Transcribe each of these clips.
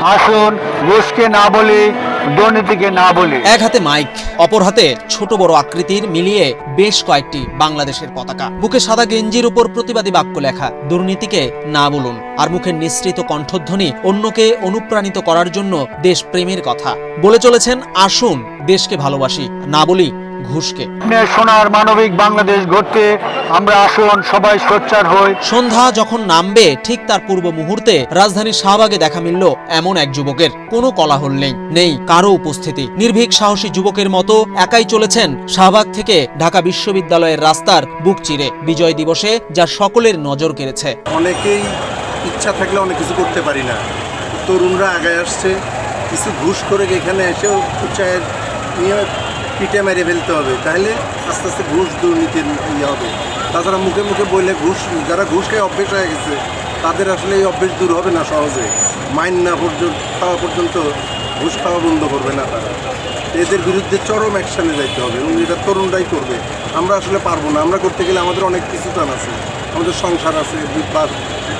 আসুন ঘুষকে না বলি, দুর্নীতিকে না বলি। এক হাতে মাইক, অপর হাতে ছোট বড় আকৃতির মিলিয়ে বেশ কয়েকটি বাংলাদেশের পতাকা। বুকে সাদা গেঞ্জির উপর প্রতিবাদী বাক্য লেখা, দুর্নীতিকে না বলুন। আর মুখের নিঃসৃত কণ্ঠধ্বনি অন্যকে অনুপ্রাণিত করার জন্য দেশ প্রেমের কথা। বলে চলেছেন, আসুন দেশকে ভালোবাসি, না বলি ঘুষকে। সোনার মানবিক বাংলাদেশ গড়তে আমরা আসুন সবাই সোচ্চার হই। সন্ধ্যা যখন নামবে ঠিক তার পূর্ব মুহূর্তে রাজধানীর শাহবাগে দেখা মিলল এমন এক যুবকের। কোনো কোলাহল নেই, নেই কারো উপস্থিতি। নির্ভীক সাহসী যুবকের মতো একাই চলেছেন শাহবাগ থেকে ঢাকা বিশ্ববিদ্যালয়ের রাস্তার বুক চিরে বিজয় দিবসে, যা সকলের নজর কেড়েছে। অনেকেই ইচ্ছা থাকলে অনেক কিছু করতে পারি না। তরুণরা আগায় আসছে, কিছু ঘুষ করে এখানে এসেও চায়ের নিয়ে পিঠে মেরে ফেলতে হবে, তাহলে আস্তে আস্তে ঘুষ দুর্নীতির ইয়ে হবে। তাছাড়া মুখে মুখে বললে ঘুষ, যারা ঘুষ খেয়ে অভ্যেস হয়ে গেছে তাদের আসলে এই অভ্যেস দূর হবে না সহজে। মাইন না খাওয়া পর্যন্ত ঘুষ খাওয়া বন্ধ করবে না তারা। এদের বিরুদ্ধে চরম অ্যাকশানে যাইতে হবে এবং এটা তরুণরাই করবে। আমরা আসলে পারবো না। আমরা করতে গেলে আমাদের অনেক কিছু টান আছে, আমাদের সংসার আছে,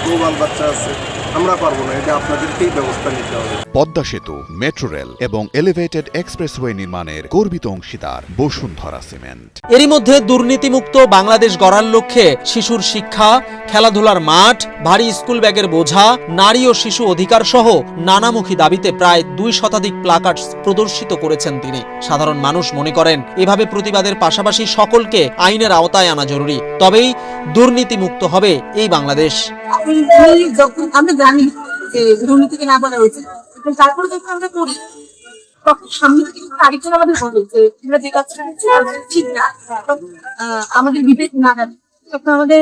গোবাল বাচ্চা আছে, আমরা পারবো না। এটা আপনাদেরকেই ব্যবস্থা নিতে হবে। পদ্মা সেতু, মেট্রো রেল এবং এলিভেটেড এক্সপ্রেসওয়ে নির্মাণের গর্বিত অংশীদার বসুন্ধরা সিমেন্ট। এরই মধ্যে দুর্নীতিমুক্ত বাংলাদেশ গড়ার লক্ষ্যে শিশুর শিক্ষা, খেলাধুলার মাঠ, ভারী স্কুল ব্যাগের বোঝা, নারী ও শিশু অধিকার সহ নানামুখী দাবিতে প্রায় 2 শতাধিক প্লাকার্ডস প্রদর্শিত করেছেন তিনি। সাধারণ মানুষ মনে করেন, এভাবে প্রতিবাদের পাশাপাশি সকলকে আইনের আওতায় আনা জরুরি, তবেই দুর্নীতিমুক্ত হবে এই বাংলাদেশ। আমরা জানি যে দুর্নীতিকে না বলা হয়েছে, তারপরে যখন আমরা করি তখন সামনে থেকে আরেকজন আমাদের বলেছে আমরা যে কাজটা ঠিক না, আমাদের বিবেক না জানি, তখন আমাদের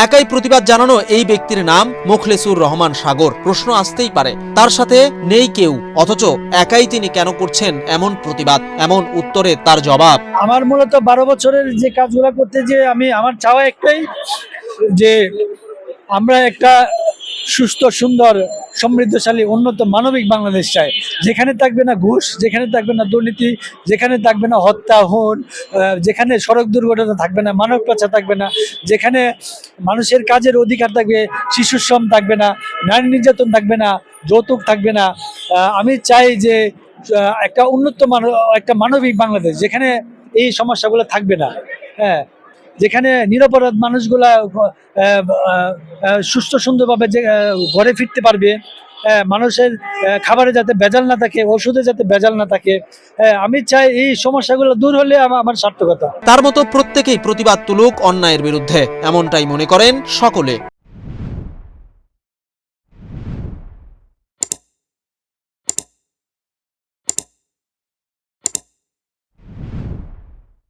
একাই প্রতিবাদ জানানো এই ব্যক্তির নাম মোখলেসুর রহমান সাগর। প্রশ্ন আসতেই পারে, তার সাথে নেই কেউ, অথচ একাই তিনি কেন করছেন এমন প্রতিবাদ? এমন উত্তরে তার জবাব, আমার মূলত 12 বছরের যে কাজগুলো করতে যে আমার চাওয়া একটাই, যে আমরা একটা সুস্থ, সুন্দর, সমৃদ্ধশালী, উন্নত মানবিক বাংলাদেশ চাই, যেখানে থাকবে না ঘুষ, যেখানে থাকবে না দুর্নীতি, যেখানে থাকবে না হত্যা, খুন, যেখানে সড়ক দুর্ঘটনা থাকবে না, মানব পাচার থাকবে না, যেখানে মানুষের কাজের অধিকার থাকবে, শিশু শ্রম থাকবে না, নারী নির্যাতন থাকবে না, যৌতুক থাকবে না। আমি চাই যে একটা উন্নত একটা মানবিক বাংলাদেশ, যেখানে এই সমস্যাগুলো থাকবে না। হ্যাঁ, যেখানে নিরপরাধ মানুষগুলা সুস্থ সুন্দরভাবে ঘরে ফিরতে পারবে, মানুষের খাবারে যাতে ভেজাল না থাকে, ওষুধে যাতে ভেজাল না থাকে। আমি চাই এই সমস্যাগুলো দূর হলে আমার সার্থকতা। তার মতো প্রত্যেকেই প্রতিবাদ তুলুক অন্যায়ের বিরুদ্ধে, এমনটাই মনে করেন সকলে।